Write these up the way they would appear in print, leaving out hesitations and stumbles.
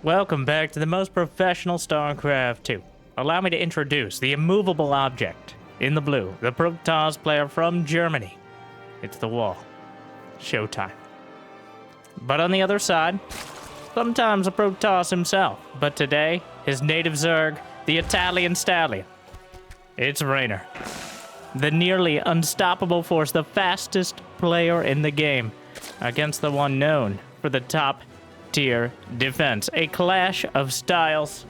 Welcome back to the most professional StarCraft 2. Allow me to introduce the immovable object in the blue, the Protoss player from Germany. It's the wall. Showtime. But on the other side, sometimes a Protoss himself, but today, his native Zerg, the Italian stallion. It's Reynor. The nearly unstoppable force, the fastest player in the game, against the one known for the top tier defense. A clash of styles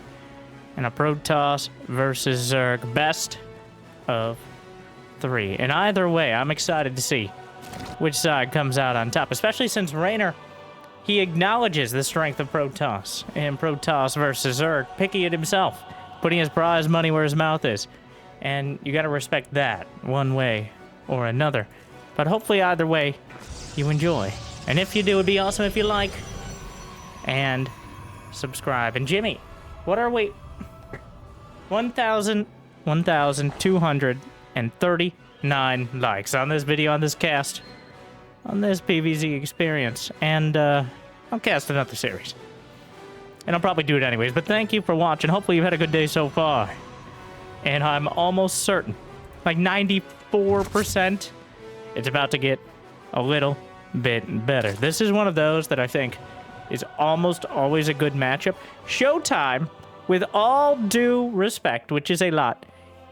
and a Protoss versus Zerg best of 3. And either way, I'm excited to see which side comes out on top, especially since Reynor, he acknowledges the strength of Protoss and Protoss versus Zerg, picking it himself, putting his prize money where his mouth is. And you gotta respect that one way or another. But hopefully either way, you enjoy. And if you do, it'd be awesome if you like and subscribe. And Jimmy, what are we? 1,239 likes on this video, on this cast, on this PvZ experience. And I'll cast another series. And I'll probably do it anyways. But thank you for watching. Hopefully you've had a good day so far. And I'm almost certain, like 94%, it's about to get a little bit better. This is one of those that I think is almost always a good matchup. Showtime, with all due respect, which is a lot,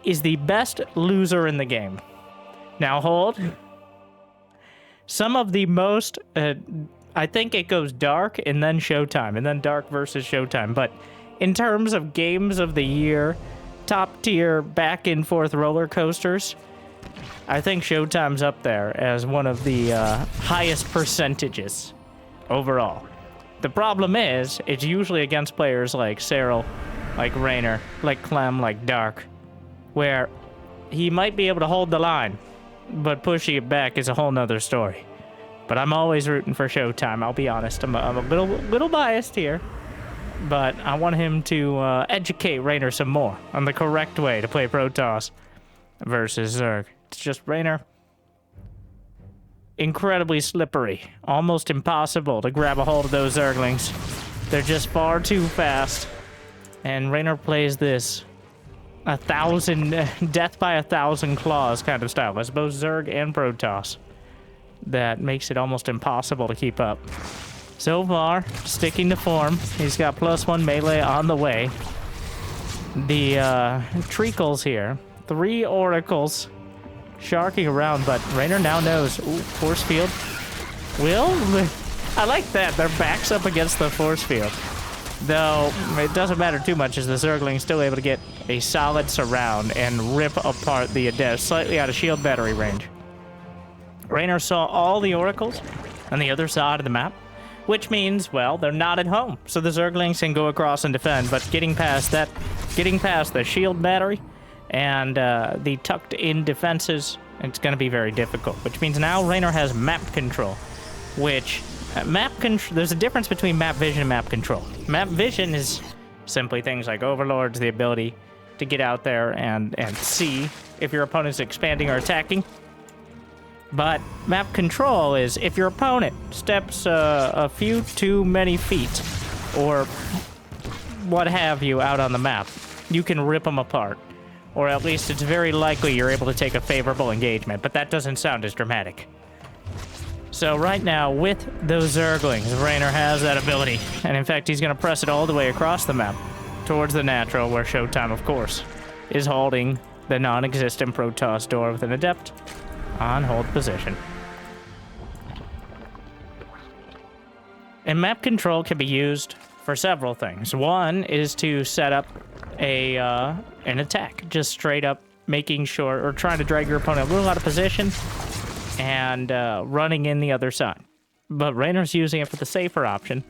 is the best loser in the game. Now hold. Some of the most, I think it goes dark and then Showtime, and then dark versus Showtime. But in terms of games of the year, top tier back and forth roller coasters, I think Showtime's up there as one of the highest percentages overall. The problem is, it's usually against players like Cyril, like Reynor, like Clem, like Dark, where he might be able to hold the line, but pushing it back is a whole nother story. But I'm always rooting for Showtime, I'll be honest. I'm a little biased here, but I want him to educate Reynor some more on the correct way to play Protoss versus Zerg. It's just Reynor, incredibly slippery, almost impossible to grab a hold of those Zerglings. They're just far too fast, and Reynor plays this 1,000 death by 1,000 claws kind of style. That's both Zerg and Protoss. That makes it almost impossible to keep up. So far, sticking to form. He's got +1 melee on the way. The treacles here, 3 oracles sharking around, but Reynor now knows. Ooh, force field. I like that. Their back's up against the force field. Though, it doesn't matter too much as the Zergling's still able to get a solid surround and rip apart the Adept, slightly out of shield battery range. Reynor saw all the oracles on the other side of the map, which means, well, they're not at home. So the Zerglings can go across and defend, but getting past the shield battery and the tucked-in defenses, it's going to be very difficult, which means now Reynor has map control, which there's a difference between map vision and map control. Map vision is simply things like overlords, the ability to get out there and see if your opponent's expanding or attacking. But map control is if your opponent steps a few too many feet or what have you out on the map, you can rip them apart. Or at least it's very likely you're able to take a favorable engagement, but that doesn't sound as dramatic. So right now, with those Zerglings, Reynor has that ability. And in fact, he's going to press it all the way across the map towards the natural, where Showtime, of course, is holding the non-existent Protoss door with an Adept on hold position. And map control can be used for several things. One is to set up an attack, just straight up making sure, or trying to drag your opponent a little out of position and running in the other side. But Reynor's using it for the safer option,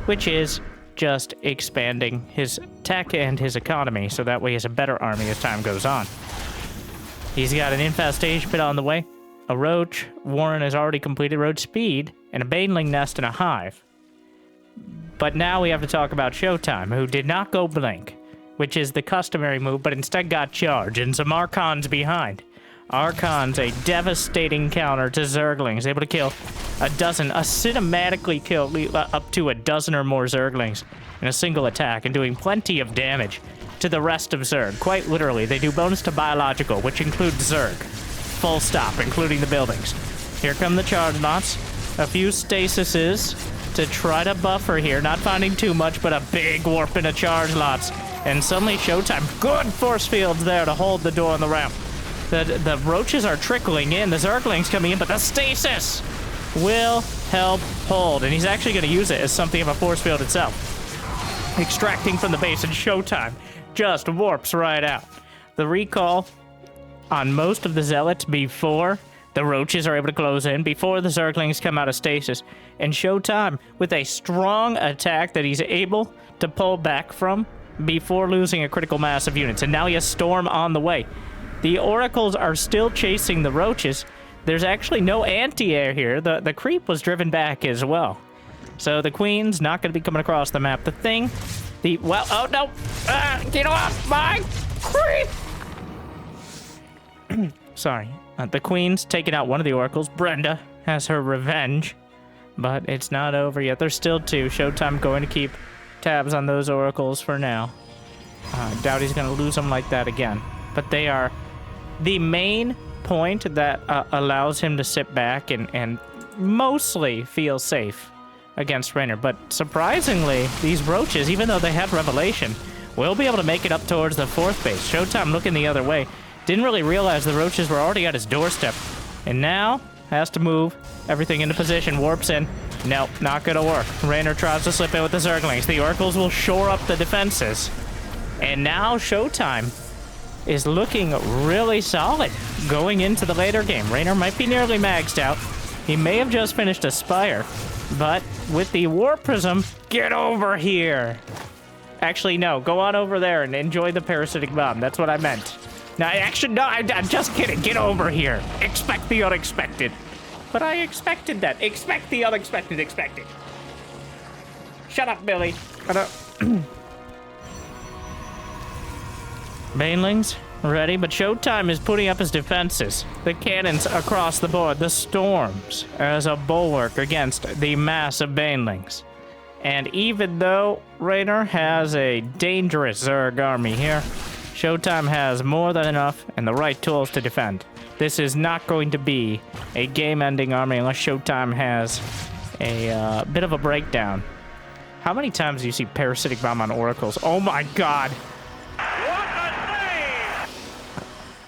which is just expanding his tech and his economy, so that way he has a better army as time goes on. He's got an infestation pit on the way, a roach warren has already completed, roach speed, and a baneling nest and a hive. But now we have to talk about Showtime, who did not go blink, which is the customary move, but instead got charge, and some Archons behind. Archon's a devastating counter to Zerglings, able to kill a cinematically kill up to a dozen or more Zerglings in a single attack and doing plenty of damage to the rest of Zerg. Quite literally, they do bonus to biological, which includes Zerg. Full stop, including the buildings. Here come the charge lots. A few stasises to try to buffer here, not finding too much, but a big warp into charge lots. And suddenly Showtime, good force fields there to hold the door on the ramp. The roaches are trickling in, the Zerglings coming in, but the stasis will help hold. And he's actually going to use it as something of a force field itself. Extracting from the base, and Showtime just warps right out. The recall on most of the Zealots before the roaches are able to close in, before the Zerglings come out of stasis. And Showtime with a strong attack that he's able to pull back from before losing a critical mass of units. And now he has Storm on the way. The Oracles are still chasing the roaches. There's actually no anti-air here. The creep was driven back as well. So the Queen's not going to be coming across the map. Oh no! Get off my creep! Sorry. The Queen's taken out one of the Oracles. Brenda has her revenge. But it's not over yet. There's still two. Showtime going to keep tabs on those Oracles for now. Doubt he's going to lose them like that again. But they are the main point that allows him to sit back and mostly feel safe against Reynor. But surprisingly, these roaches, even though they have Revelation, will be able to make it up towards the fourth base. Showtime looking the other way. Didn't really realize the roaches were already at his doorstep. And now has to move everything into position. Warps in. Nope, not gonna work. Reynor tries to slip in with the Zerglings. The Oracles will shore up the defenses. And now Showtime is looking really solid going into the later game. Reynor might be nearly maxed out. He may have just finished a Spire. But with the War Prism, get over here. Actually, no. Go on over there and enjoy the Parasitic Bomb. That's what I meant. No, actually, no, I'm just kidding. Get over here. Expect the unexpected. But I expected that. Expect the unexpected expected. Shut up, Billy. Banelings, ready, but Showtime is putting up his defenses. The cannons across the board, the storms as a bulwark against the mass of Banelings. And even though Reynor has a dangerous Zerg army here, Showtime has more than enough and the right tools to defend. This is not going to be a game-ending army unless Showtime has a bit of a breakdown. How many times do you see Parasitic Bomb on Oracles? Oh my god!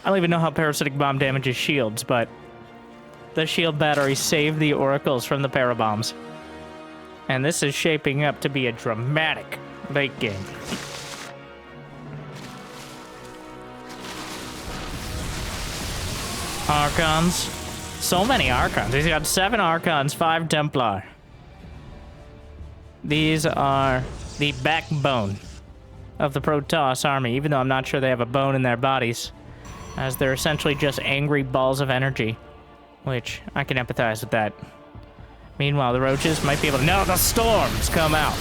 I don't even know how Parasitic Bomb damages shields, but the shield battery saved the Oracles from the Parabombs. And this is shaping up to be a dramatic late game. Archons. So many Archons. He's got 7 Archons, 5 Templar. These are the backbone of the Protoss army, even though I'm not sure they have a bone in their bodies, as they're essentially just angry balls of energy, which I can empathize with that. Meanwhile, the roaches might be able to... No, the storms come out.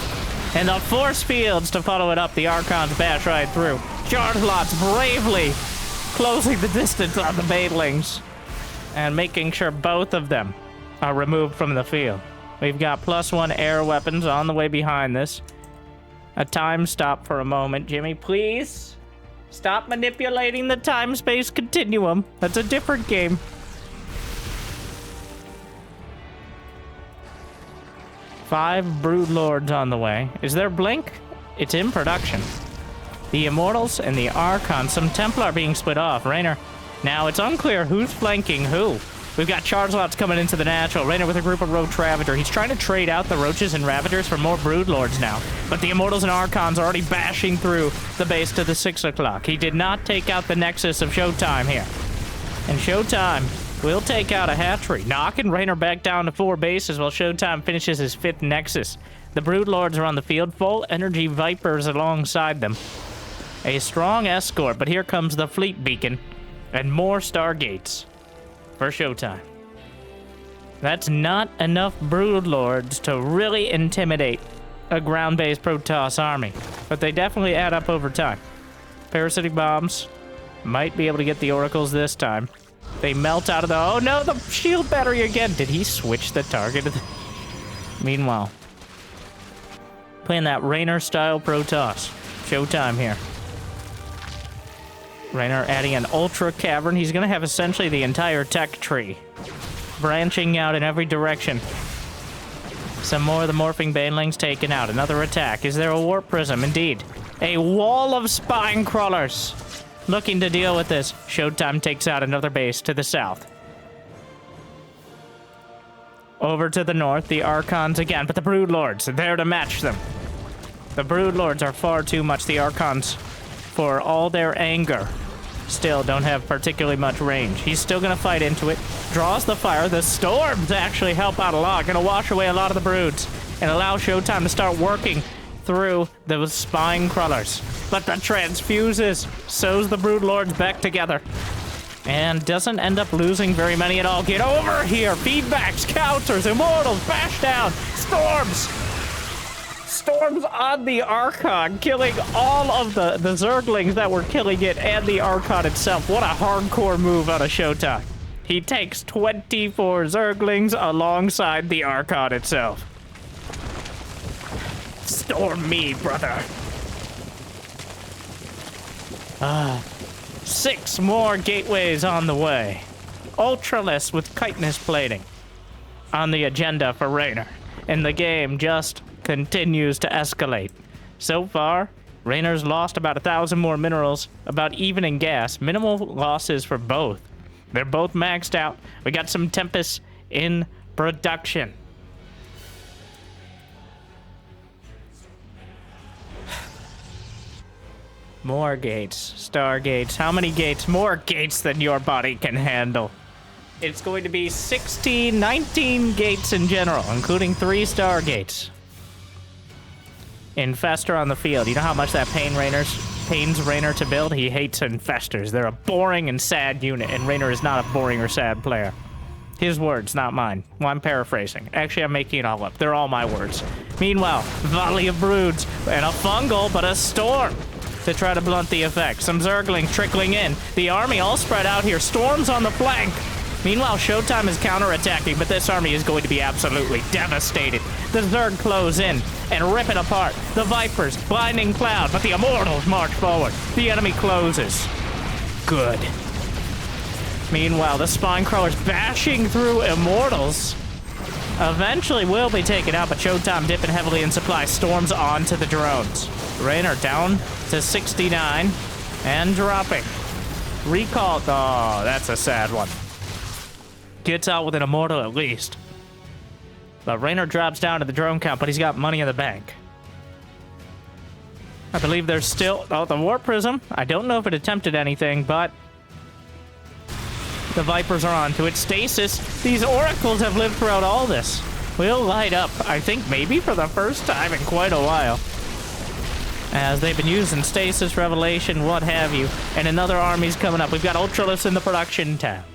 And the force fields to follow it up. The Archons bash right through. Chargelots bravely closing the distance on the Banelings and making sure both of them are removed from the field. We've got +1 air weapons on the way behind this. A time stop for a moment. Jimmy, please stop manipulating the time-space continuum. That's a different game. Five Broodlords on the way. Is there Blink? It's in production. The Immortals and the Archons. Some Templar being split off. Reynor. Now, it's unclear who's flanking who. We've got Chargelots coming into the natural. Reynor with a group of Roach Ravager. He's trying to trade out the Roaches and Ravagers for more Broodlords now. But the Immortals and Archons are already bashing through the base to the 6 o'clock. He did not take out the Nexus of Showtime here. And Showtime will take out a hatchery, knocking Reynor back down to 4 bases while Showtime finishes his 5th Nexus. The Broodlords are on the field, full energy Vipers alongside them. A strong escort, but here comes the Fleet Beacon and more Stargates for Showtime. That's not enough Broodlords to really intimidate a ground-based Protoss army, but they definitely add up over time. Parasitic Bombs might be able to get the Oracles this time. They melt out of the... Oh, no, the shield battery again. Did he switch the target? Meanwhile, playing that Reynor-style Protoss. Showtime here. Reynor adding an Ultra Cavern. He's going to have essentially the entire tech tree, branching out in every direction. Some more of the morphing banelings taken out. Another attack. Is there a warp prism? Indeed. A wall of spine crawlers looking to deal with this. Showtime takes out another base to the south. Over to the north, the Archons again, but the Broodlords are there to match them. The Broodlords are far too much. The Archons, for all their anger, still don't have particularly much range. He's still gonna fight into it. Draws the fire. The storms actually help out a lot. Gonna wash away a lot of the broods and allow Showtime to start working through those spine crawlers. But the transfuses sews the Broodlords back together. And doesn't end up losing very many at all. Get over here! Feedbacks, counters, immortals, bash down, storms! Storms on the Archon, killing all of the Zerglings that were killing it and the Archon itself. What a hardcore move out of Showtime. He takes 24 Zerglings alongside the Archon itself. Storm me, brother. 6 more gateways on the way. Ultralisk with chitinous plating on the agenda for Reynor. And the game just continues to escalate. So far, Reynor's lost about 1,000 more minerals, about even in gas. Minimal losses for both. They're both maxed out. We got some Tempests in production. More gates. Stargates. How many gates? More gates than your body can handle. It's going to be 16, 19 gates in general, including 3 Stargates. Infestor on the field. You know how much that pains Reynor to build? He hates Infestors. They're a boring and sad unit, and Reynor is not a boring or sad player. His words, not mine. Well, I'm paraphrasing. Actually, I'm making it all up. They're all my words. Meanwhile, volley of broods, and a fungal, but a storm to try to blunt the effect. Some Zerglings trickling in. The army all spread out here. Storms on the flank. Meanwhile, Showtime is counterattacking, but this army is going to be absolutely devastated. The Zerg close in and rip it apart. The Vipers, blinding cloud, but the Immortals march forward. The enemy closes. Good. Meanwhile, the Spine Crawlers bashing through Immortals eventually will be taken out, but Showtime dipping heavily in supply. Storms onto the drones. Reynor down to 69 and dropping. Recall. Oh, that's a sad one. Gets out with an Immortal at least. But Reynor drops down to the drone count, but he's got money in the bank. I believe there's still... Oh, the Warp Prism. I don't know if it attempted anything, but... the Vipers are onto it. Stasis. These Oracles have lived throughout all this. Will light up, I think maybe for the first time in quite a while. As they've been using Stasis, Revelation, what have you. And another army's coming up. We've got Ultralisk in the production tab.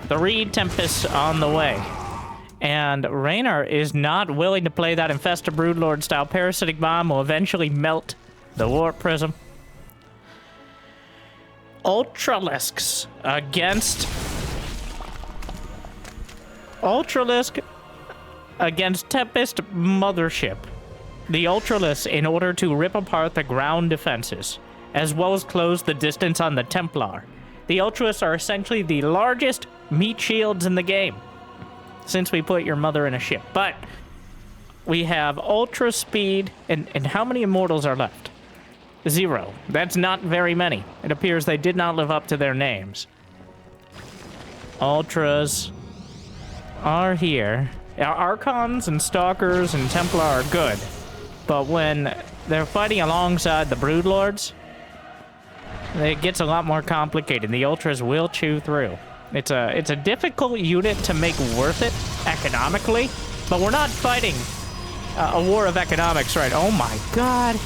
3 Tempests on the way. And Reynor is not willing to play that Infestor Broodlord style. Parasitic Bomb will eventually melt the Warp Prism. Ultralisks against... Ultralisk against Tempest Mothership. The Ultralisk, in order to rip apart the ground defenses, as well as close the distance on the Templar. The Ultralisks are essentially the largest meat shields in the game, since we put your mother in a ship. But we have Ultra Speed, and how many Immortals are left? 0. That's not very many. It appears they did not live up to their names. Ultras are here. Archons and Stalkers and Templar are good. But when they're fighting alongside the Broodlords, it gets a lot more complicated. The Ultras will chew through. It's a difficult unit to make worth it economically, but we're not fighting a war of economics, right? Oh my god.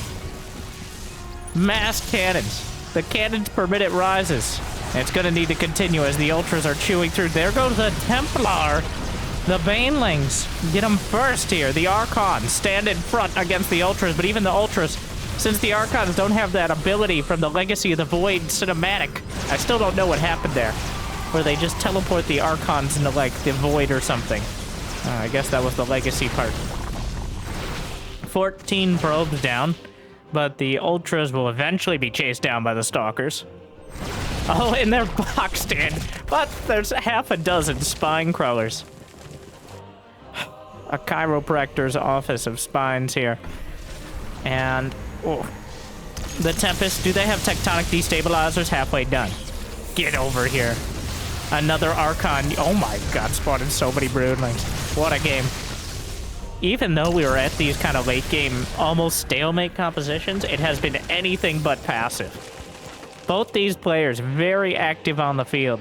Mass cannons. The cannons per minute rises. It's going to need to continue as the Ultras are chewing through. There goes the Templar. The Banelings get them first here. The Archons stand in front against the Ultras, but even the Ultras, since the Archons don't have that ability from the Legacy of the Void cinematic, I still don't know what happened there. where they just teleport the Archons into, like, the void or something. I guess that was the legacy part. 14 probes down, but the Ultras will eventually be chased down by the Stalkers. Oh, and they're boxed in, but there's half a dozen spine crawlers. A chiropractor's office of spines here. And, oh, the Tempest, do they have tectonic destabilizers? Halfway done. Get over here. Another Archon. Oh my god, spawned so many Broodlings. What a game. Even though we were at these kind of late game, almost stalemate compositions, it has been anything but passive. Both these players very active on the field.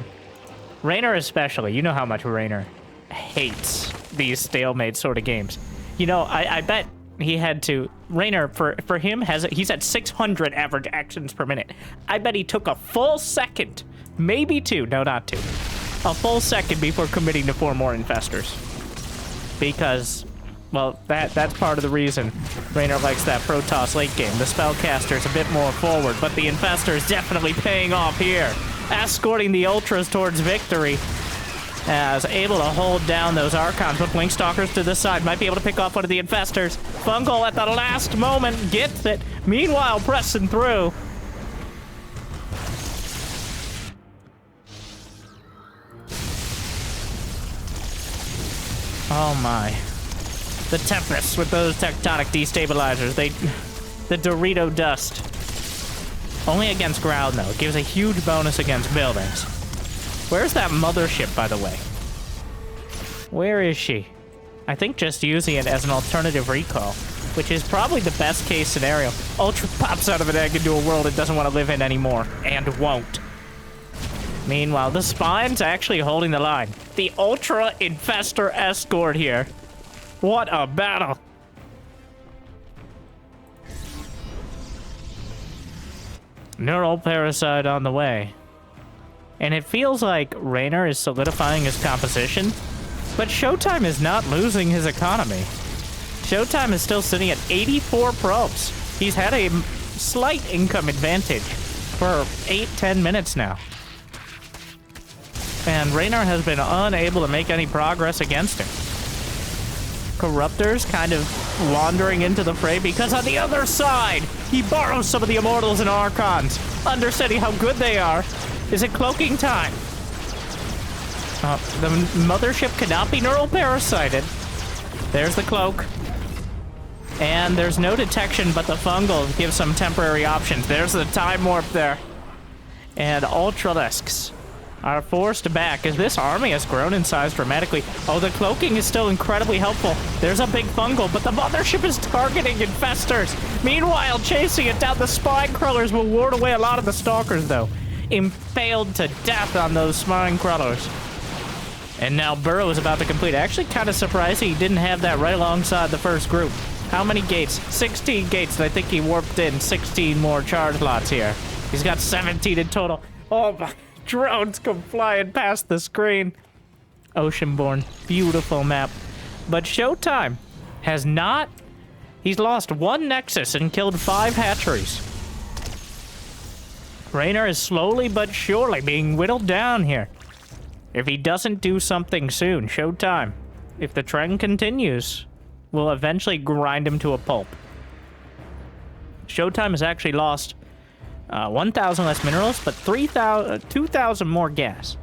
Reynor especially. You know how much Reynor hates these stalemate sort of games. You know, I bet he had to... Reynor, for him, he's at 600 average actions per minute. I bet he took a full second, maybe 2, no, not 2. A full second before committing to 4 more Infestors. Because, well, that's part of the reason Reynor likes that Protoss late game. The Spellcaster's a bit more forward, but the Infestor is definitely paying off here. Escorting the Ultras towards victory. As able to hold down those Archons, but Blinkstalkers to the side. Might be able to pick off one of the Infestors. Fungal at the last moment gets it. Meanwhile, pressing through. Oh my. The Tempest with those tectonic destabilizers. The Dorito dust. Only against ground, though. It gives a huge bonus against buildings. Where's that mothership, by the way? Where is she? I think just using it as an alternative recall, which is probably the best case scenario. Ultra pops out of an egg into a world it doesn't want to live in anymore, and won't. Meanwhile, the Spine's actually holding the line. The Ultra Infestor escort here. What a battle. Neural Parasite on the way. And it feels like Reynor is solidifying his composition, but Showtime is not losing his economy. Showtime is still sitting at 84 probes. He's had a slight income advantage for 8-10 minutes now. And Reynor has been unable to make any progress against him. Corruptors kind of wandering into the fray because on the other side, he borrows some of the Immortals and Archons, understanding how good they are. Is it cloaking time? The mothership cannot be neural parasited. There's the cloak. And there's no detection, but the fungal gives some temporary options. There's the time warp there. And Ultralisks are forced back as this army has grown in size dramatically. Oh, the cloaking is still incredibly helpful. There's a big fungal, but the mothership is targeting Infestors. Meanwhile, chasing it down, the Spine Crawlers will ward away a lot of the Stalkers, though. Impaled to death on those Spine Crawlers. And now Burrow is about to complete. Actually, kind of surprising he didn't have that right alongside the first group. How many gates? 16 gates, and I think he warped in 16 more charge lots here. He's got 17 in total. Oh my, drones come flying past the screen. Oceanborn, beautiful map. But Showtime has not... He's lost 1 Nexus and killed 5 hatcheries. Reynor is slowly but surely being whittled down here. If he doesn't do something soon, Showtime, if the trend continues, will eventually grind him to a pulp. Showtime has actually lost 1,000 less minerals, but 2,000 more gas.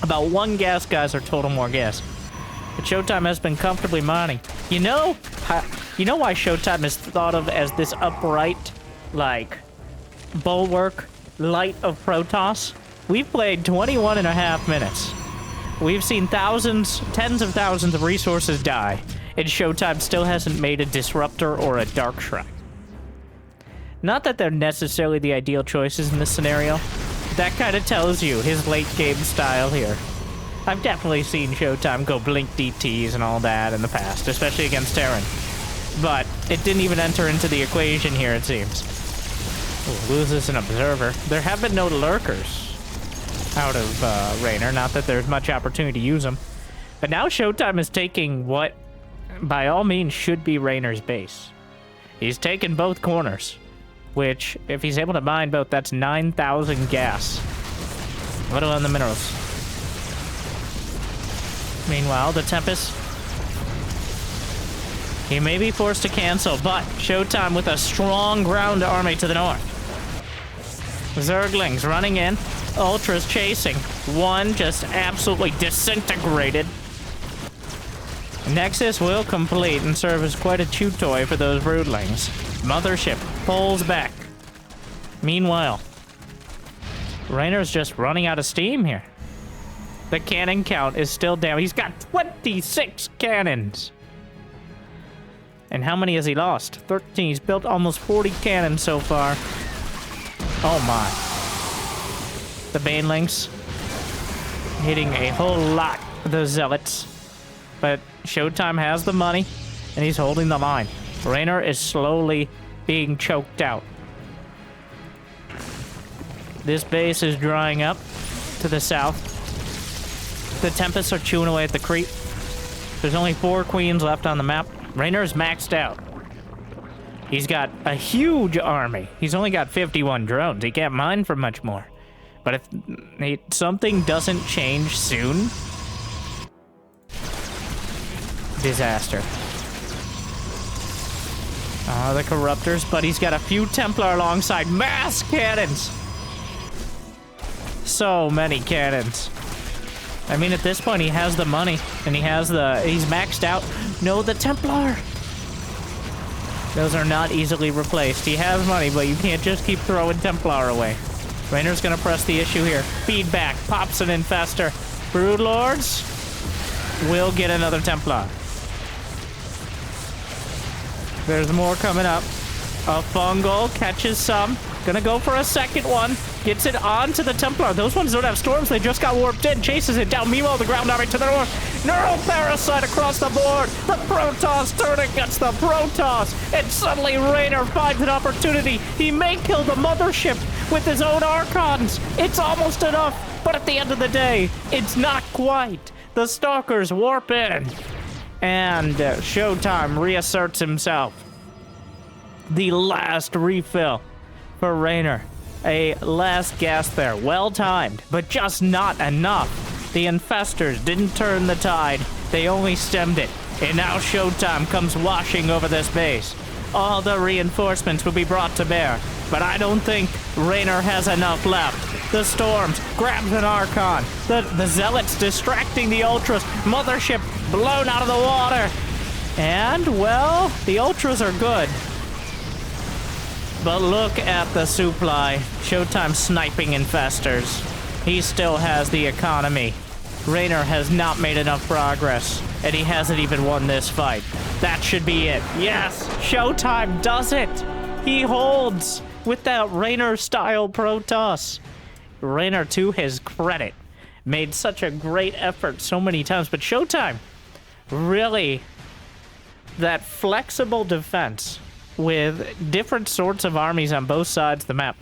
About 1 gas geyser total more gas. But Showtime has been comfortably mining. You know why Showtime is thought of as this upright, like, bulwark light of Protoss? We've played 21.5 minutes. We've seen thousands, tens of thousands of resources die, and Showtime still hasn't made a Disruptor or a Dark Shrine. Not that they're necessarily the ideal choices in this scenario. That kind of tells you his late game style here. I've definitely seen Showtime go blink DTs and all that in the past, especially against Terran. But it didn't even enter into the equation here, it seems. Ooh, loses an observer. There have been no lurkers out of Reynor, not that there's much opportunity to use them. But now Showtime is taking what, by all means, should be Reynor's base. He's taken both corners, which, if he's able to mine both, that's 9,000 gas. Little on the minerals. Meanwhile, the Tempest. He may be forced to cancel, but Showtime with a strong ground army to the north. Zerglings running in. Ultras chasing. One just absolutely disintegrated. Nexus will complete and serve as quite a chew toy for those broodlings. Mothership pulls back. Meanwhile, Reynor's just running out of steam here. The cannon count is still down. He's got 26 cannons. And how many has he lost? 13. He's built almost 40 cannons so far. Oh my. The Banelings hitting a whole lot of those Zealots. But Showtime has the money, and he's holding the line. Reynor is slowly being choked out. This base is drying up to the south. The Tempests are chewing away at the creep. There's only 4 queens left on the map. Reynor's maxed out. He's got a huge army. He's only got 51 drones. He can't mine for much more. But if something doesn't change soon, disaster. The Corruptors, but he's got a few Templar alongside mass cannons. So many cannons. I mean, at this point, he has the money, and he's maxed out. No, the Templar. Those are not easily replaced. He has money, but you can't just keep throwing Templar away. Reynor's gonna press the issue here. Feedback, pops an Infestor. Broodlords will get another Templar. There's more coming up. A Fungal catches some. Gonna go for a second one. Gets it onto the Templar. Those ones don't have storms. They just got warped in. Chases it down. Meanwhile, the ground army to the north. Neural Parasite across the board. The Protoss turn against the Protoss. And suddenly Reynor finds an opportunity. He may kill the Mothership with his own Archons. It's almost enough. But at the end of the day, it's not quite. The Stalkers warp in. And Showtime reasserts himself. The last refill for Reynor. A last gasp there. Well timed, but just not enough. The Infestors didn't turn the tide. They only stemmed it. And now Showtime comes washing over this base. All the reinforcements will be brought to bear. But I don't think Reynor has enough left. The Storms grabs an Archon. The Zealots distracting the Ultras. Mothership blown out of the water. And, well, the Ultras are good. But look at the supply. Showtime sniping Infestors. He still has the economy. Reynor has not made enough progress, and he hasn't even won this fight. That should be it. Yes, Showtime does it. He holds with that Reynor-style Protoss. Reynor, to his credit, made such a great effort so many times, but Showtime, really, that flexible defense with different sorts of armies on both sides of the map.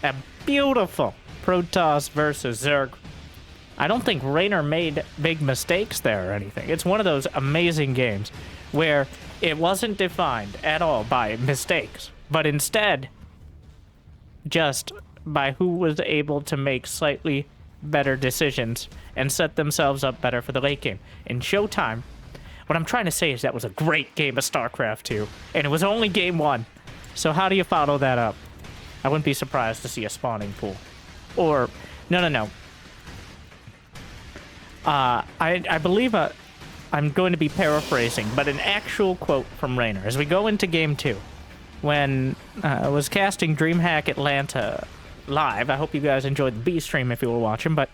A beautiful Protoss versus Zerg. I don't think Reynor made big mistakes there or anything. It's one of those amazing games where it wasn't defined at all by mistakes, but instead just by who was able to make slightly better decisions and set themselves up better for the late game. In Showtime, what I'm trying to say is that was a great game of StarCraft 2, and it was only game 1. So how do you follow that up? I wouldn't be surprised to see a spawning pool. Or, no. I believe I'm going to be paraphrasing, but an actual quote from Reynor. As we go into game 2, when I was casting DreamHack Atlanta live, I hope you guys enjoyed the B stream if you were watching, but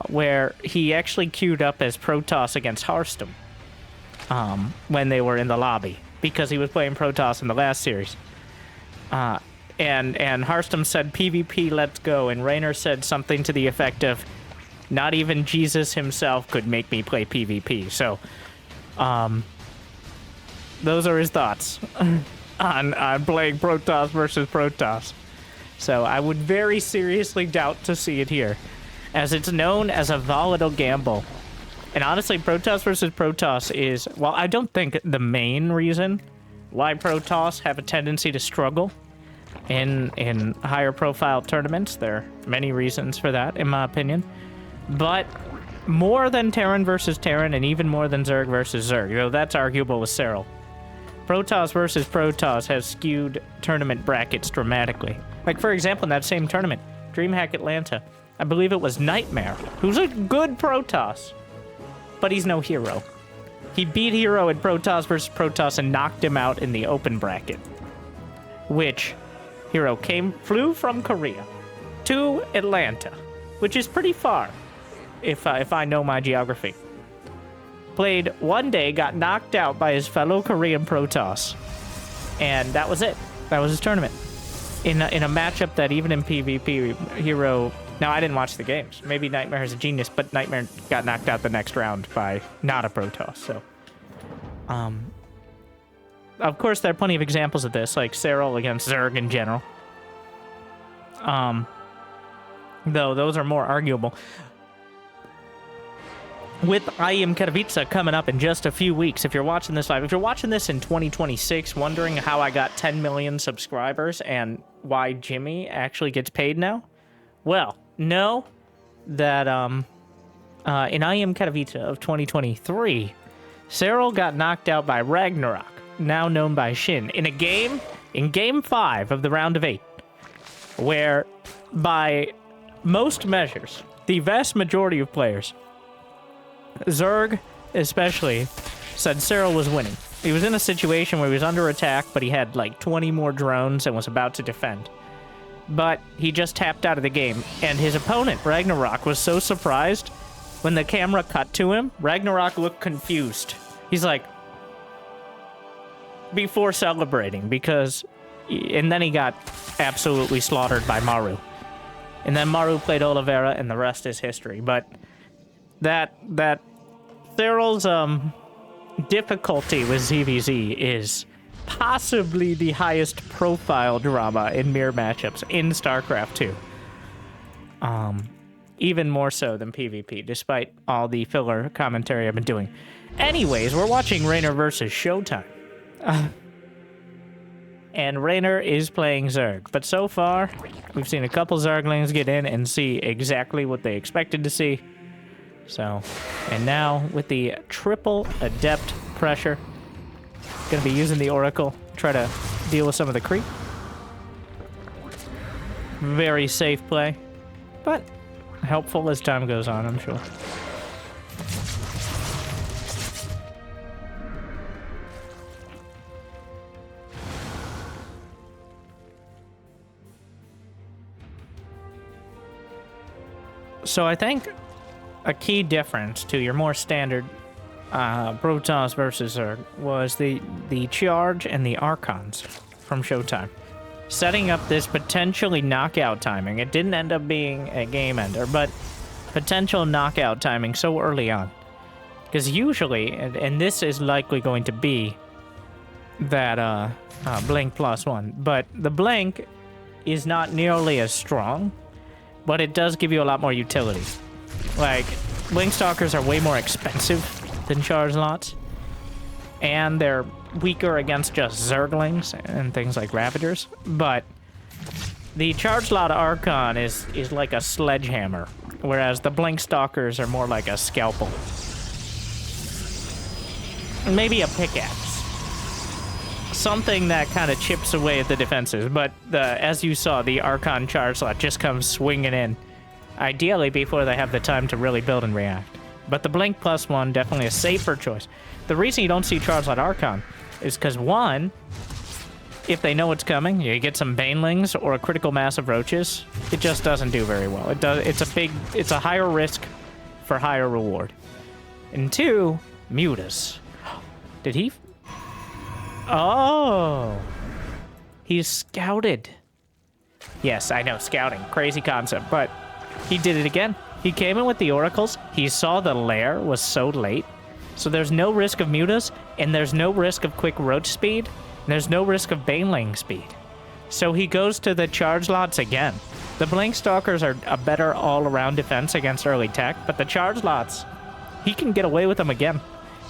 where he actually queued up as Protoss against Hearthstone. When they were in the lobby, because he was playing Protoss in the last series. And Hearthstone said, PvP, let's go. And Reynor said something to the effect of, not even Jesus himself could make me play PvP. So, those are his thoughts on playing Protoss versus Protoss. So I would very seriously doubt to see it here, as it's known as a volatile gamble. And honestly, Protoss versus Protoss is, well, I don't think the main reason why Protoss have a tendency to struggle. in higher profile tournaments. There are many reasons for that, in my opinion. But more than Terran versus Terran, and even more than Zerg versus Zerg, though that's arguable with Cyril. Protoss versus Protoss has skewed tournament brackets dramatically. Like, for example, in that same tournament, DreamHack Atlanta, I believe it was Nightmare, who's a good Protoss, but he's no hero. He beat Hero in Protoss versus Protoss and knocked him out in the open bracket, which Hero flew from Korea to Atlanta, which is pretty far, if I know my geography. Played one day, got knocked out by his fellow Korean Protoss, and that was it. That was his tournament. In a matchup that even in PvP, Hero... Now, I didn't watch the games. Maybe Nightmare is a genius, but Nightmare got knocked out the next round by not a Protoss, so... Of course, there are plenty of examples of this, like Cyril against Zerg in general. Though those are more arguable. With I Am Katowice coming up in just a few weeks, if you're watching this live, if you're watching this in 2026, wondering how I got 10 million subscribers and why Jimmy actually gets paid now, well, know that in I Am Katowice of 2023, Cyril got knocked out by Ragnarok, now known by Shin, in Game 5 of the round of 8, where, by most measures, the vast majority of players, Zerg especially, said Cyril was winning. He was in a situation where he was under attack, but he had like 20 more drones and was about to defend. But he just tapped out of the game, and his opponent, Ragnarok, was so surprised when the camera cut to him. Ragnarok looked confused. He's like, before celebrating, because... And then he got absolutely slaughtered by Maru. And then Maru played Oliveira, and the rest is history. But that Cyril's difficulty with ZVZ is possibly the highest profile drama in mirror matchups in StarCraft 2. Even more so than PvP, despite all the filler commentary I've been doing. Anyways, we're watching Reynor versus Showtime. And Reynor is playing Zerg. But so far, we've seen a couple Zerglings get in and see exactly what they expected to see. So, and now with the triple adept pressure, gonna be using the Oracle, try to deal with some of the creep. Very safe play, but helpful as time goes on, I'm sure. So I think a key difference to your more standard Protoss versus Zerg was the charge and the Archons from Showtime. Setting up this potentially knockout timing. It didn't end up being a game ender, but potential knockout timing so early on. Because usually, and this is likely going to be that Blink +1, but the Blink is not nearly as strong, but it does give you a lot more utility. Like, Blink Stalkers are way more expensive than Charge Lots, and they're weaker against just Zerglings and things like Ravagers, but the Charge Lot Archon is like a sledgehammer, whereas the Blink Stalkers are more like a scalpel. Maybe a pickaxe. Something that kind of chips away at the defenses, but as you saw, the Archon Charge Slot just comes swinging in, ideally before they have the time to really build and react. But the Blink +1, definitely a safer choice. The reason you don't see Charge Slot Archon is because, one, if they know it's coming, you get some Banelings or a critical mass of Roaches, it just doesn't do very well. It's a higher risk for higher reward. And two, Mutas. Did he... Oh, he's scouted. Yes, I know, scouting. Crazy concept, but he did it again. He came in with the Oracles. He saw the lair was so late. So there's no risk of Mutas, and there's no risk of quick Roach speed, and there's no risk of Baneling speed. So he goes to the Charge Lots again. The Blink Stalkers are a better all-around defense against early tech, but the Charge Lots, he can get away with them again.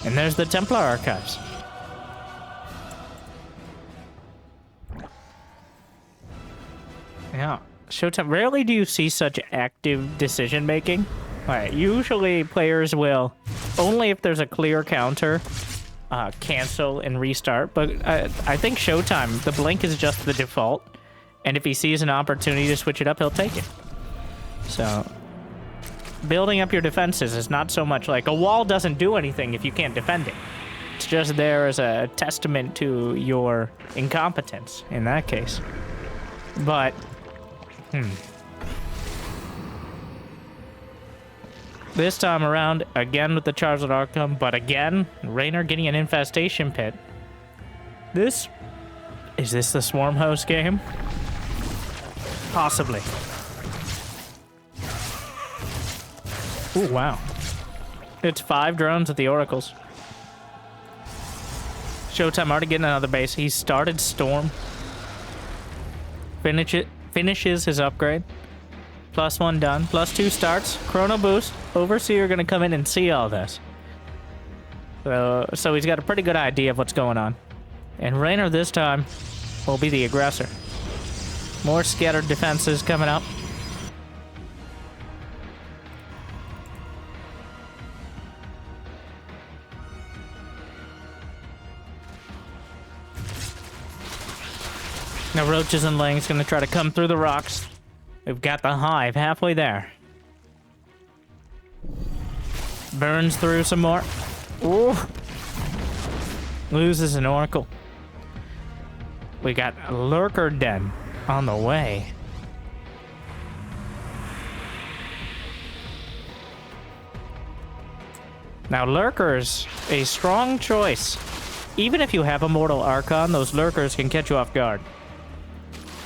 And there's the Templar Archives. Yeah. Showtime, rarely do you see such active decision making. Right, usually players will, only if there's a clear counter, cancel and restart. But I think Showtime, the blink is just the default. And if he sees an opportunity to switch it up, he'll take it. So, building up your defenses is not so much like a wall doesn't do anything if you can't defend it. It's just there as a testament to your incompetence in that case. But, this time around, again with the Charizard Archon, but again, Reynor getting an infestation pit. Is this the Swarm Host game? Possibly. Ooh, wow. It's 5 drones with the Oracles. Showtime already getting another base. He started Storm. Finishes his upgrade. +1 done. +2 starts. Chrono Boost. Overseer gonna come in and see all this. So he's got a pretty good idea of what's going on. And Reynor this time will be the aggressor. More scattered defenses coming up. Now Roaches and Lang's gonna try to come through the rocks. We've got the hive halfway there. Burns through some more. Ooh. Loses an Oracle. We got a Lurker Den on the way. Now Lurkers, a strong choice. Even if you have a Mortal Archon, those Lurkers can catch you off guard.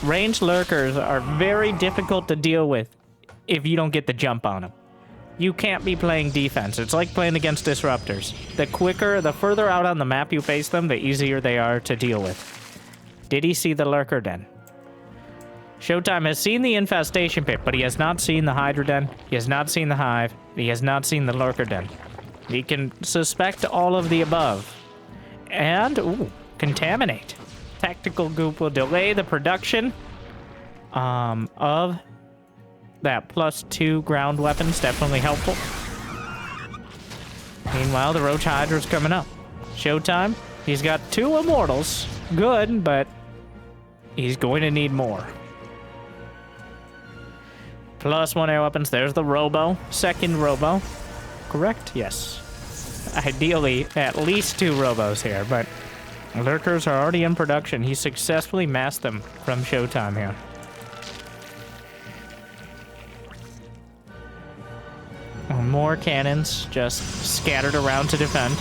Ranged Lurkers are very difficult to deal with if you don't get the jump on them. You can't be playing defense. It's like playing against Disruptors. The further out on the map you face them, the easier they are to deal with. Did he see the Lurker Den? Showtime has seen the Infestation Pit, but he has not seen the Hydra Den. He has not seen the Hive. He has not seen the Lurker Den. He can suspect all of the above. And, ooh, Contaminate. Tactical Goop will delay the production of that +2 ground weapons. Definitely helpful. Meanwhile, the Roach Hydra's coming up. Showtime. He's got 2 Immortals. Good, but he's going to need more. +1 air weapons. There's the Robo. Second Robo. Correct? Yes. Ideally, at least 2 Robos here, but Lurkers are already in production. He successfully masked them from Showtime here. More cannons just scattered around to defend.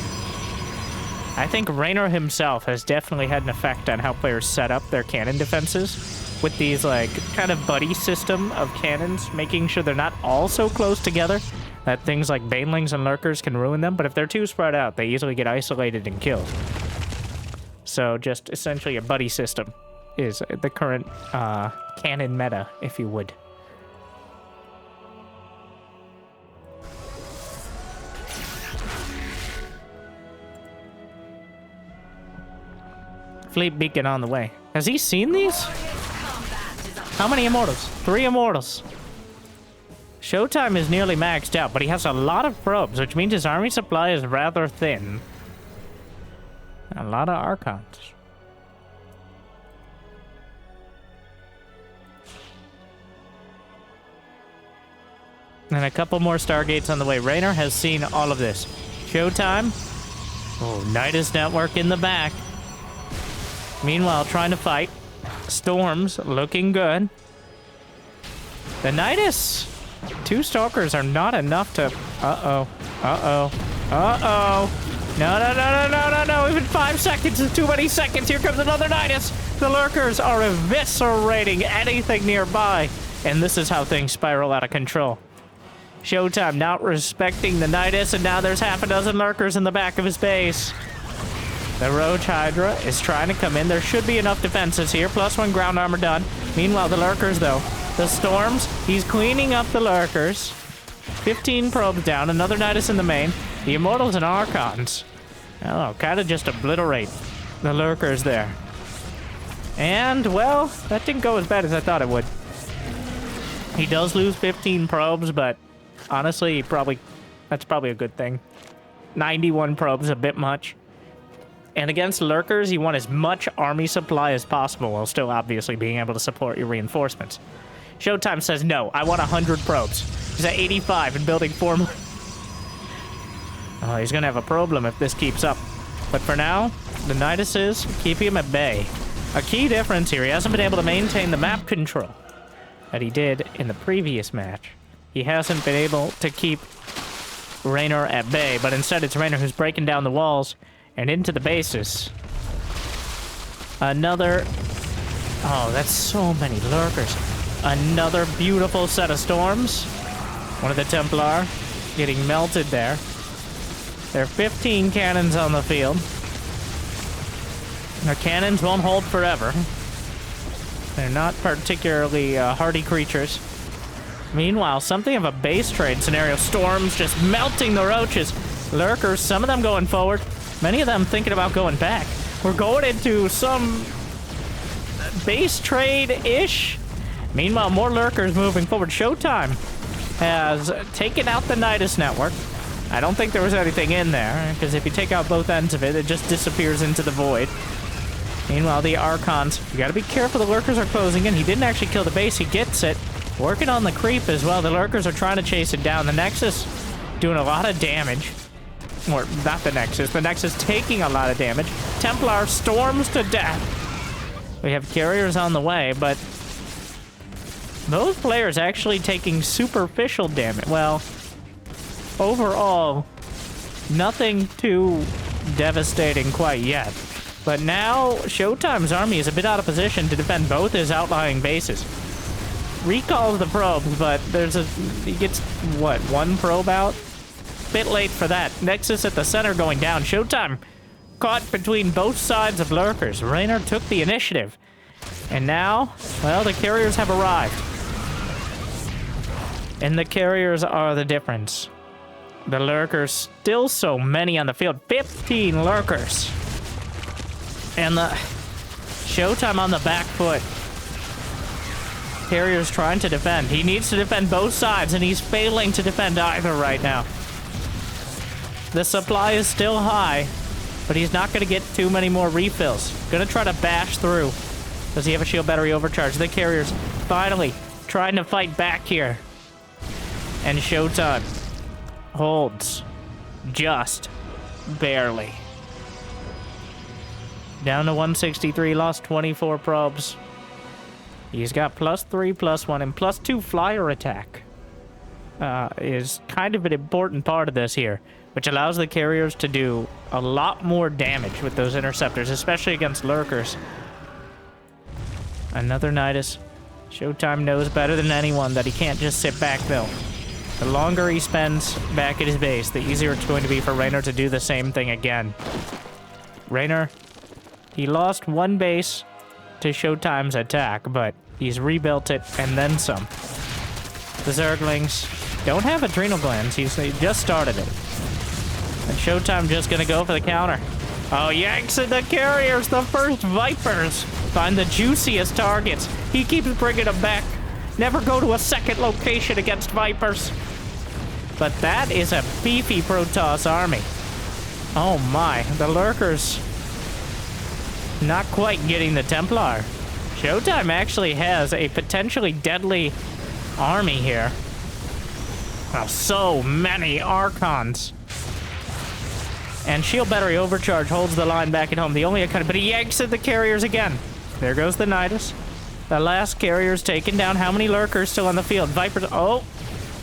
I think Reynor himself has definitely had an effect on how players set up their cannon defenses with these, like, kind of buddy system of cannons, making sure they're not all so close together that things like Banelings and Lurkers can ruin them, but if they're too spread out, they easily get isolated and killed. So just essentially a buddy system is the current cannon meta, if you would. Fleet Beacon on the way. Has he seen these? How many Immortals? 3 Immortals. Showtime is nearly maxed out, but he has a lot of probes, which means his army supply is rather thin. A lot of Archons. And a couple more Stargates on the way. Reynor has seen all of this. Showtime. Oh, Nidus Network in the back. Meanwhile, trying to fight. Storms looking good. The Nidus. 2 Stalkers are not enough to... Uh-oh. Uh-oh. Uh-oh. No. Even 5 seconds is too many seconds. Here comes another Nidus. The Lurkers are eviscerating anything nearby. And this is how things spiral out of control. Showtime not respecting the Nidus, and now there's half a dozen Lurkers in the back of his base. The Roach Hydra is trying to come in. There should be enough defenses here. +1 ground armor done. Meanwhile, the Lurkers, though. The Storms, he's cleaning up the Lurkers. 15 probes down. Another Nidus in the main. The Immortals and Archons. Oh, kind of just obliterate the Lurkers there. And, well, that didn't go as bad as I thought it would. He does lose 15 probes, but honestly, that's probably a good thing. 91 probes, a bit much. And against lurkers, you want as much army supply as possible while still obviously being able to support your reinforcements. Showtime says, no, I want 100 probes. He's at 85 and building 4 more. Oh, he's going to have a problem if this keeps up. But for now, the Niduses keep him at bay. A key difference here, he hasn't been able to maintain the map control that he did in the previous match. He hasn't been able to keep Reynor at bay, but instead it's Reynor who's breaking down the walls and into the bases. Another... Oh, that's so many lurkers. Another beautiful set of storms. One of the Templar getting melted there. There are 15 cannons on the field. Their cannons won't hold forever. They're not particularly hardy creatures. Meanwhile, something of a base trade scenario. Storms just melting the roaches. Lurkers, some of them going forward. Many of them thinking about going back. We're going into some base trade-ish. Meanwhile, more lurkers moving forward. Showtime has taken out the Nidus network. I don't think there was anything in there, because if you take out both ends of it, it just disappears into the void. Meanwhile, the Archons, you gotta be careful, the lurkers are closing in. He didn't actually kill the base, he gets it. Working on the creep as well. The lurkers are trying to chase it down. The Nexus doing a lot of damage. Or, not the Nexus taking a lot of damage. Templar storms to death. We have carriers on the way, but those players actually taking superficial damage. Well, overall, nothing too devastating quite yet. But now, Showtime's army is a bit out of position to defend both his outlying bases. Recalls the probes, but he gets, what, 1 probe out? Bit late for that. Nexus at the center going down. Showtime caught between both sides of lurkers. Reynor took the initiative. And now, well, the carriers have arrived. And the carriers are the difference. The lurkers, still so many on the field. 15 lurkers. And the Showtime on the back foot. Carrier's trying to defend. He needs to defend both sides, and he's failing to defend either right now. The supply is still high, but he's not going to get too many more refills. Going to try to bash through. Does he have a shield battery overcharge? The carrier's finally trying to fight back here. And Showtime holds just barely. Down to 163, lost 24 probes. He's got +3, +1, and +2 flyer attack. Is kind of an important part of this here, which allows the carriers to do a lot more damage with those interceptors, especially against lurkers. Another Nidus. Showtime knows better than anyone that he can't just sit back, though. The longer he spends back at his base, the easier it's going to be for Reynor to do the same thing again. Reynor, he lost 1 base to Showtime's attack, but he's rebuilt it and then some. The Zerglings don't have adrenal glands. He just started it. And Showtime just gonna go for the counter. Oh, yanks at the carriers, the first Vipers. Find the juiciest targets. He keeps bringing them back. Never go to a second location against Vipers. But that is a beefy Protoss army. Oh my, the lurkers not quite getting the Templar. Showtime actually has a potentially deadly army here. Oh, so many Archons. And shield battery overcharge holds the line back at home. The only but he yanks at the carriers again. There goes the Nidus. The last carrier's taken down. How many lurkers still on the field? Vipers. Oh,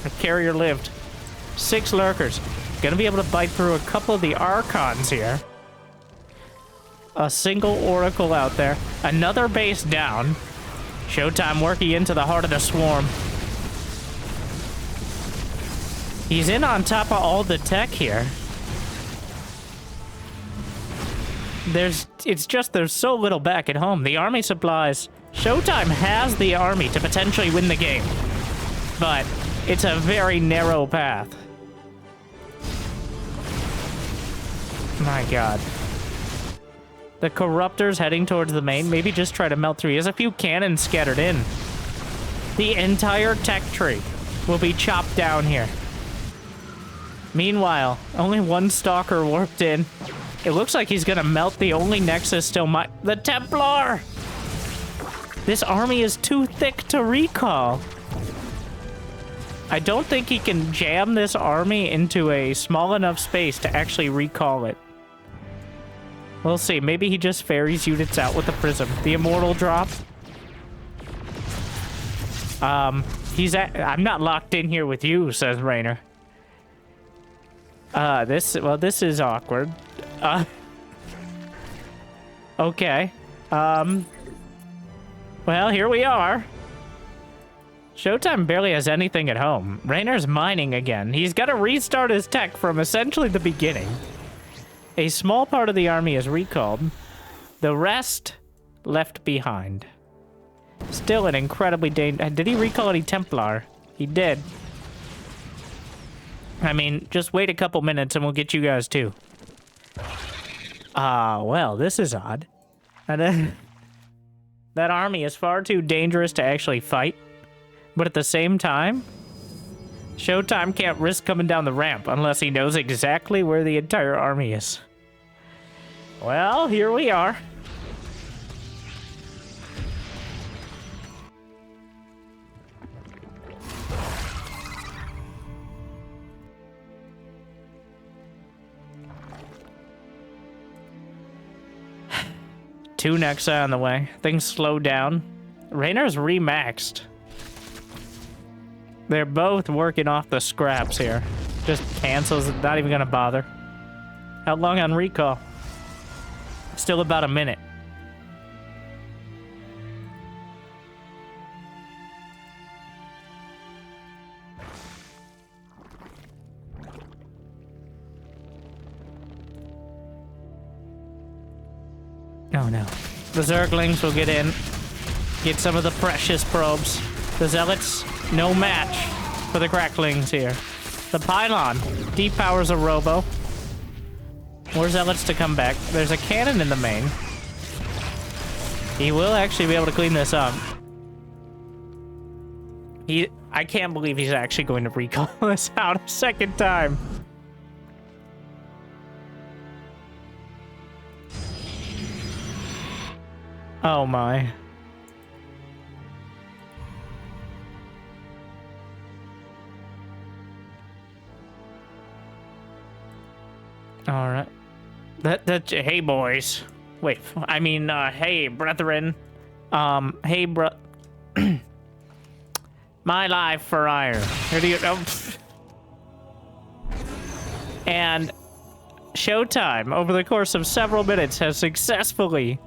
the carrier lived. 6 lurkers. Gonna be able to bite through a couple of the Archons here. A single Oracle out there. Another base down. Showtime working into the heart of the swarm. He's in on top of all the tech here. There's so little back at home. The army supplies. Showtime has the army to potentially win the game. But it's a very narrow path. My god. The Corruptor's heading towards the main. Maybe just try to melt through. He has a few cannons scattered in. The entire tech tree will be chopped down here. Meanwhile, only one stalker warped in. It looks like he's gonna melt the only Nexus still the Templar! This army is too thick to recall. I don't think he can jam this army into a small enough space to actually recall it. We'll see. Maybe he just ferries units out with the Prism. The Immortal drop. I'm not locked in here with you, says Reynor. This is awkward. Okay. Well, here we are. Showtime barely has anything at home. Reynor's mining again. He's got to restart his tech from essentially the beginning. A small part of the army is recalled. The rest left behind. Still an incredibly dangerous... Did he recall any Templar? He did. I mean, just wait a couple minutes and we'll get you guys too. Well, this is odd. That army is far too dangerous to actually fight. But at the same time, Showtime can't risk coming down the ramp unless he knows exactly where the entire army is. Well, here we are. Two Nexa on the way. Things slow down. Reynor's remaxed. They're both working off the scraps here. Just cancels, not even gonna bother. How long on recall? Still about a minute. Oh no. The Zerglings will get in. Get some of the precious probes. The Zealots, no match for the Cracklings here. The Pylon depowers a Robo. More Zealots to come back. There's a cannon in the main. He will actually be able to clean this up. I can't believe he's actually going to recall this out a second time. Oh my. All right. Hey boys. Wait, I mean, hey brethren. Hey my life for ire. Here do you And Showtime, over the course of several minutes, has successfully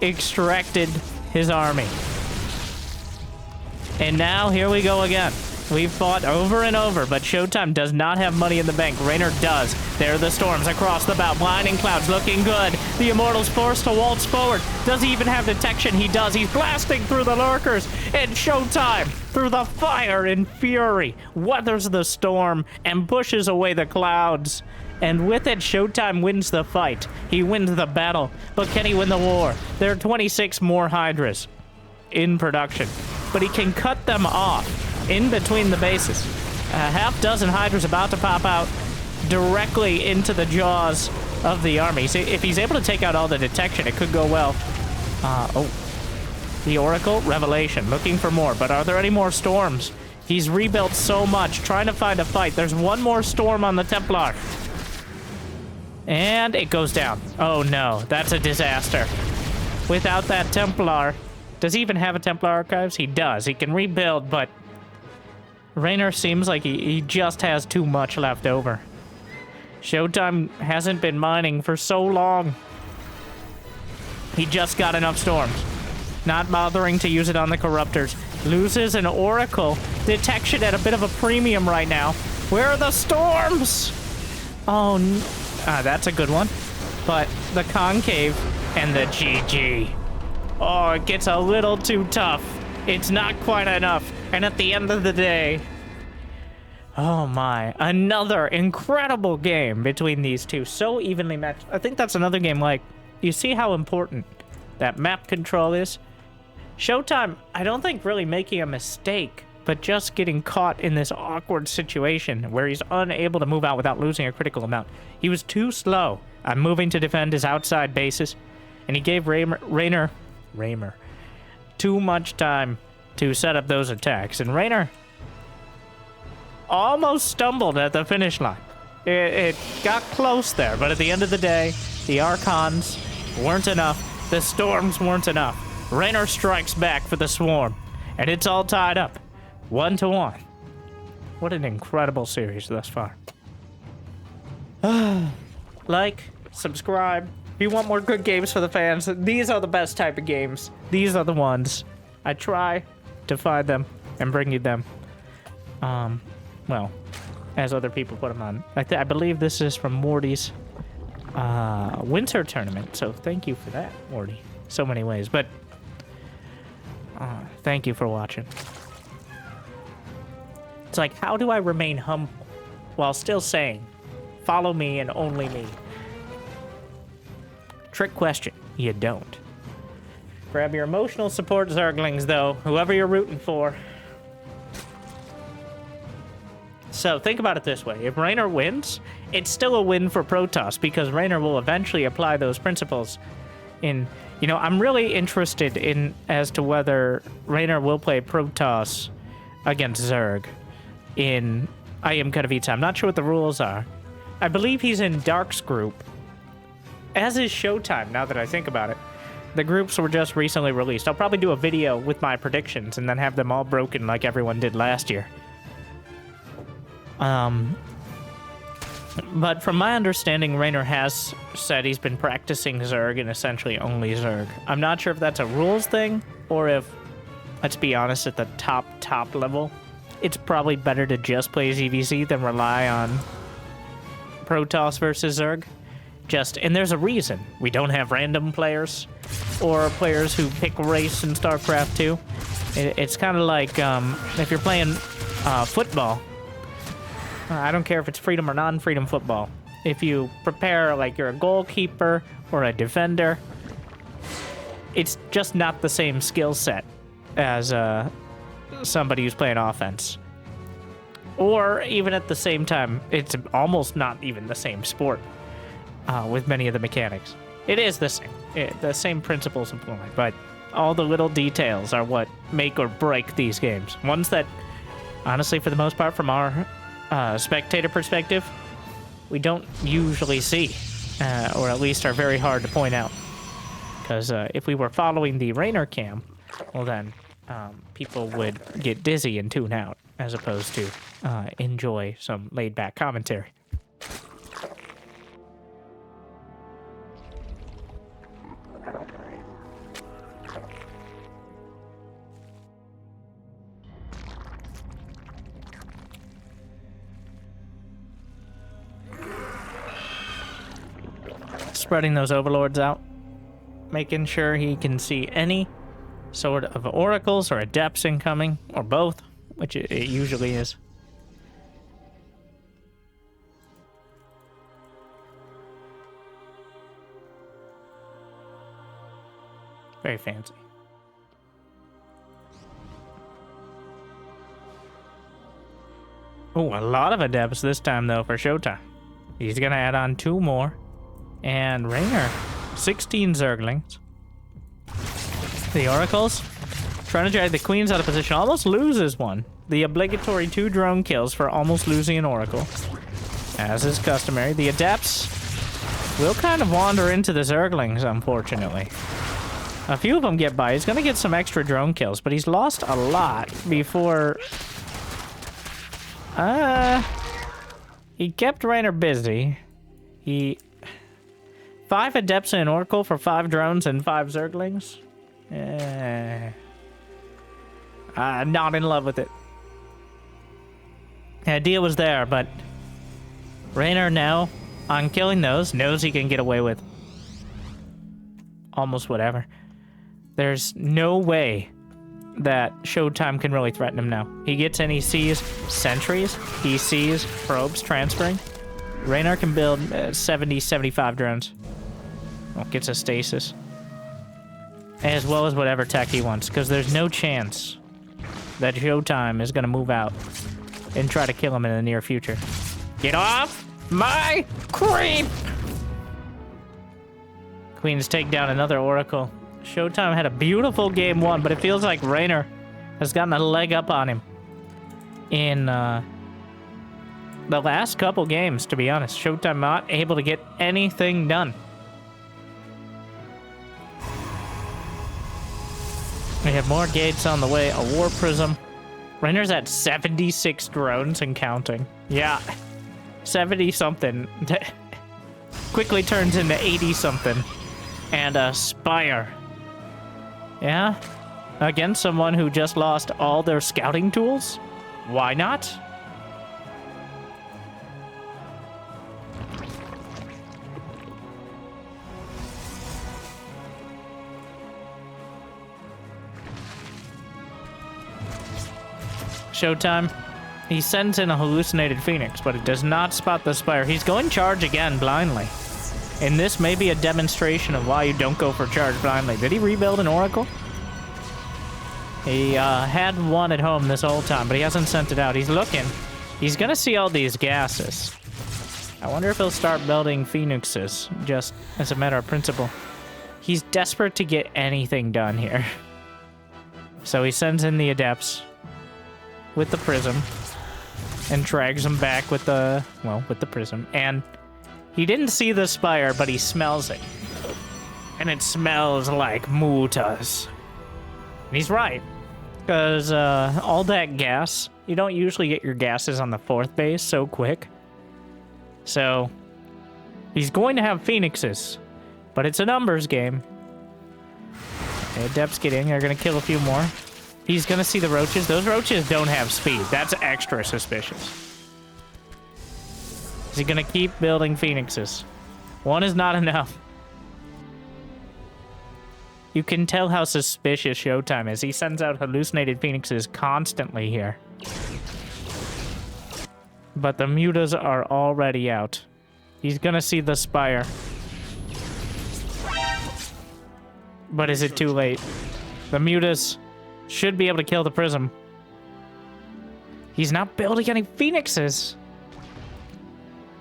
extracted his army. And now, here we go again. We've fought over and over, but Showtime does not have money in the bank. Reynor does. There are the storms across the bow. Blinding clouds looking good. The Immortal's forced to waltz forward. Does he even have detection? He does. He's blasting through the lurkers. And Showtime, through the fire and fury, weathers the storm and pushes away the clouds. And with it, Showtime wins the fight. He wins the battle. But can he win the war? There are 26 more Hydras in production. But he can cut them off in between the bases. A half dozen Hydras about to pop out directly into the jaws of the army. So if he's able to take out all the detection, it could go well. The Oracle, Revelation, looking for more. But are there any more storms? He's rebuilt so much, trying to find a fight. There's one more storm on the Templar. And it goes down. Oh no, that's a disaster. Without that Templar... Does he even have a Templar Archives? He does. He can rebuild, but... Reynor seems like he just has too much left over. Showtime hasn't been mining for so long. He just got enough storms. Not bothering to use it on the Corruptors. Loses an Oracle. Detection at a bit of a premium right now. Where are the storms? Oh, that's a good one. But the Concave and the GG. Oh, it gets a little too tough. It's not quite enough. And at the end of the day... Oh my. Another incredible game between these two. So evenly matched. I think that's another game like... You see how important that map control is? Showtime, I don't think really making a mistake, but just getting caught in this awkward situation where he's unable to move out without losing a critical amount. He was too slow on moving to defend his outside bases, and he gave Reynor too much time to set up those attacks, and Reynor almost stumbled at the finish line. It got close there, but at the end of the day, the Archons weren't enough. The Storms weren't enough. Reynor strikes back for the Swarm, and it's all tied up, 1-1. What an incredible series thus far. Like, subscribe. If you want more good games for the fans, these are the best type of games. These are the ones. I try to find them and bring you them. Well, as other people put them on. I believe this is from Morty's winter tournament, so thank you for that, Morty. So many ways, but thank you for watching. It's like, how do I remain humble while still saying, follow me and only me? Trick question, you don't. Grab your emotional support Zerglings, though, whoever you're rooting for. So think about it this way. If Reynor wins, it's still a win for Protoss because Reynor will eventually apply those principles in... You know, I'm really interested in as to whether Reynor will play Protoss against Zerg in IM Katowice. I'm not sure what the rules are. I believe he's in Dark's group, as is Showtime, now that I think about it. The groups were just recently released. I'll probably do a video with my predictions and then have them all broken like everyone did last year. But from my understanding, Reynor has said he's been practicing Zerg and essentially only Zerg. I'm not sure if that's a rules thing or if, let's be honest, at the top level, it's probably better to just play ZVZ than rely on Protoss versus Zerg. And there's a reason. We don't have random players or players who pick race in StarCraft 2. It's kind of like if you're playing football. I don't care if it's freedom or non-freedom football. If you prepare like you're a goalkeeper or a defender, it's just not the same skill set as somebody who's playing offense. Or even at the same time, it's almost not even the same sport with many of the mechanics. It is the same. The same principles apply, but all the little details are what make or break these games. Ones that, honestly, for the most part, from our spectator perspective, we don't usually see, or at least are very hard to point out. Because if we were following the Reynor cam, well then, people would get dizzy and tune out, as opposed to enjoy some laid-back commentary. Spreading those overlords out, making sure he can see any sort of oracles or adepts incoming, or both, which it usually is. Very fancy. Oh, a lot of adepts this time, though, for Showtime. He's gonna add on 2 more. And Reynor, 16 Zerglings. The Oracles, trying to drag the Queens out of position, almost loses one. The obligatory 2 drone kills for almost losing an Oracle. As is customary, the Adepts will kind of wander into the Zerglings, unfortunately. A few of them get by. He's going to get some extra drone kills, but he's lost a lot before... He kept Reynor busy. 5 Adepts and an Oracle for 5 drones and 5 Zerglings? I'm not in love with it. The idea was there, but Reynor now, on killing those, knows he can get away with almost whatever. There's no way that Showtime can really threaten him now. He gets in, he sees sentries, he sees probes transferring. Reynor can build 70, 75 drones. Well, gets a stasis. as well as whatever tech he wants, because there's no chance that Showtime is going to move out and try to kill him in the near future. Get off my creep! Queens take down another Oracle. Showtime had a beautiful game one, but it feels like Reynor has gotten a leg up on him in the last couple games, to be honest. Showtime not able to get anything done. We have more gates on the way. A war prism. Reynor's at 76 drones and counting. Yeah, 70-something. Quickly turns into 80-something. And a Spire. Yeah? Against someone who just lost all their scouting tools? Why not? Showtime. He sends in a hallucinated Phoenix, but it does not spot the Spire. He's going charge again blindly. And this may be a demonstration of why you don't go for charge blindly. Did he rebuild an Oracle? He had one at home this whole time, but he hasn't sent it out. He's looking. He's gonna see all these gases. I wonder if he'll start building Phoenixes, just as a matter of principle. He's desperate to get anything done here. So he sends in the Adepts with the Prism and drags them back with the, well, with the Prism. And he didn't see the Spire, but he smells it. And it smells like Mutas. And he's right. Because all that gas, you don't usually get your gases on the 4th base so quick. So he's going to have Phoenixes. But it's a numbers game. Okay, Adepts get in. They're going to kill a few more. He's going to see the Roaches. Those Roaches don't have speed. That's extra suspicious. Is he gonna keep building Phoenixes? One is not enough. You can tell how suspicious Showtime is. He sends out hallucinated Phoenixes constantly here. But the Mutas are already out. He's gonna see the Spire. But is it too late? The Mutas should be able to kill the Prism. He's not building any Phoenixes.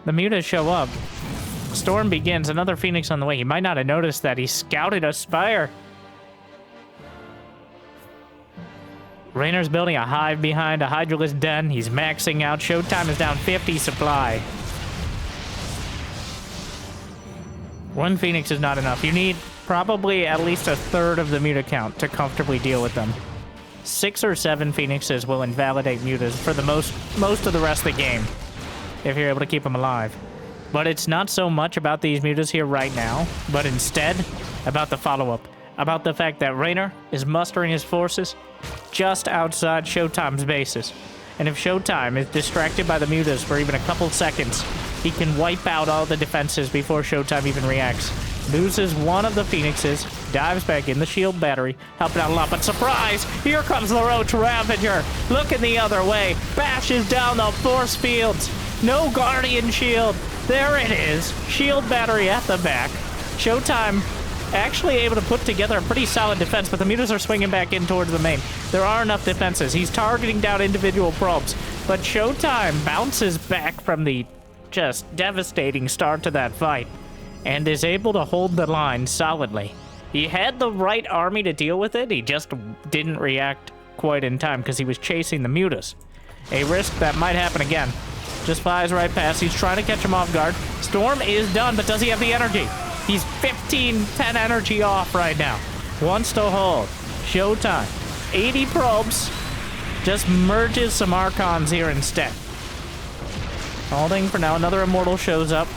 The Mutas show up. Storm begins. Another Phoenix on the way. He might not have noticed that. He scouted a Spire. Reynor's building a hive behind a Hydralisk den. He's maxing out. Showtime is down 50 supply. One Phoenix is not enough. You need probably at least a third of the Muta count to comfortably deal with them. 6 or 7 Phoenixes will invalidate Mutas for the most of the rest of the game, if you're able to keep them alive. But it's not so much about these Mutas here right now, but instead about the follow-up. About the fact that Reynor is mustering his forces just outside Showtime's bases. And if Showtime is distracted by the Mutas for even a couple seconds, he can wipe out all the defenses before Showtime even reacts. Loses one of the Phoenixes, dives back in the shield battery, helping out a lot, but surprise! Here comes the Roach Ravager! Looking the other way, bashes down the force fields! No Guardian Shield! There it is! Shield battery at the back. Showtime actually able to put together a pretty solid defense, but the Mutas are swinging back in towards the main. There are enough defenses. He's targeting down individual probes, but Showtime bounces back from the just devastating start to that fight and is able to hold the line solidly. He had the right army to deal with it. He just didn't react quite in time because he was chasing the Mutas. A risk that might happen again. Just flies right past. He's trying to catch him off guard. Storm is done, but does he have the energy? He's 10 energy off right now. Wants to hold. Showtime. 80 probes. Just merges some Archons here instead. Holding for now. Another Immortal shows up.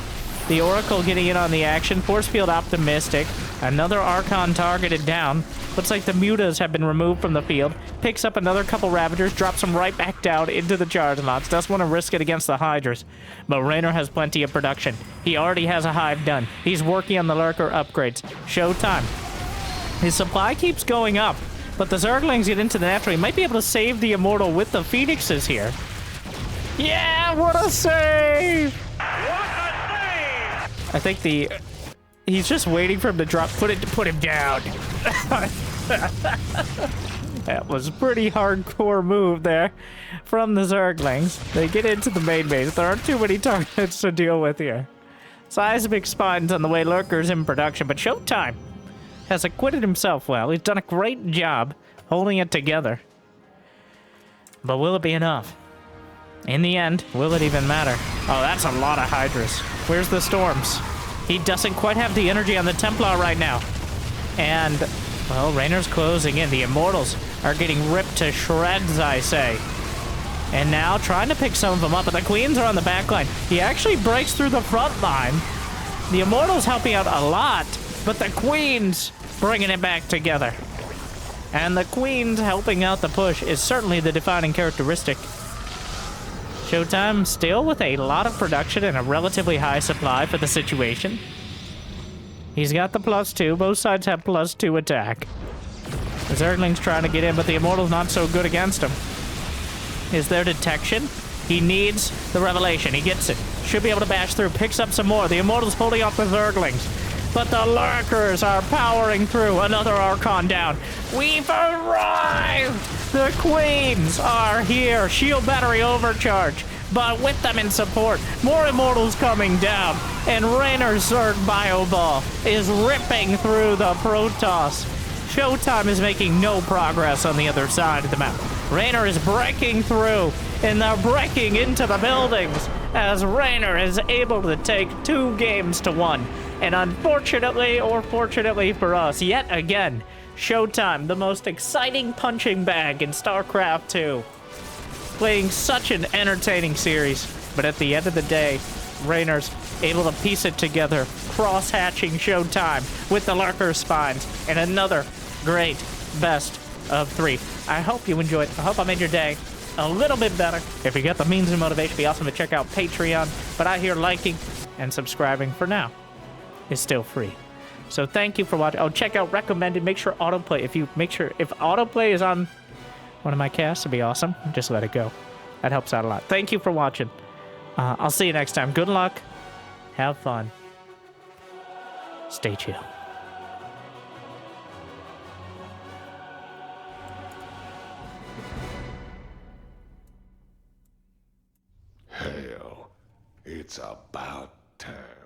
The Oracle getting in on the action. Force Field Optimistic. Another Archon targeted down. Looks like the Mutas have been removed from the field. Picks up another couple Ravagers. Drops them right back down into the charge lots. Doesn't want to risk it against the Hydras. But Reynor has plenty of production. He already has a hive done. He's working on the Lurker upgrades. Showtime. His supply keeps going up. But the Zerglings get into the natural. He might be able to save the Immortal with the Phoenixes here. Yeah, what a save! What a save! I think he's just waiting for him to drop. Put him down. That was a pretty hardcore move there from the Zerglings. They get into the main base. There aren't too many targets to deal with here. Seismic spines on the way, lurkers in production, but Showtime has acquitted himself well. He's done a great job holding it together. But will it be enough? In the end, will it even matter? Oh, that's a lot of Hydras. Where's the Storms? He doesn't quite have the energy on the Templar right now. And, well, Reynor's closing in. The Immortals are getting ripped to shreds, I say. And now trying to pick some of them up, but the Queens are on the back line. He actually breaks through the front line. The Immortals helping out a lot, but the Queens bringing it back together. And the Queens helping out the push is certainly the defining characteristic. Showtime still with a lot of production and a relatively high supply for the situation. He's got the +2. Both sides have +2 attack. The Zergling's trying to get in, but the Immortal's not so good against him. Is there detection? He needs the Revelation. He gets it. Should be able to bash through. Picks up some more. The Immortal's holding off the Zerglings. But the Lurkers are powering through. Another Archon down. We've arrived! The Queens are here. Shield battery overcharge. But with them in support, more Immortals coming down. And Reynor's Zerg Bio Ball is ripping through the Protoss. Showtime is making no progress on the other side of the map. Reynor is breaking through, and they're breaking into the buildings as Reynor is able to take 2 games to 1. And unfortunately, or fortunately for us, yet again, Showtime, the most exciting punching bag in StarCraft 2. Playing such an entertaining series, but at the end of the day, Reynor's able to piece it together, cross-hatching Showtime with the Lurker Spines, and another great best of 3. I hope you enjoyed. I hope I made your day a little bit better. If you got the means and motivation, it'd be awesome to check out Patreon. But I hear liking and subscribing for now is still free. So thank you for watching. Oh, check out recommended. Make sure autoplay. If autoplay is on one of my casts, it'd be awesome. Just let it go. That helps out a lot. Thank you for watching. I'll see you next time. Good luck. Have fun. Stay chill. Hell, it's about time.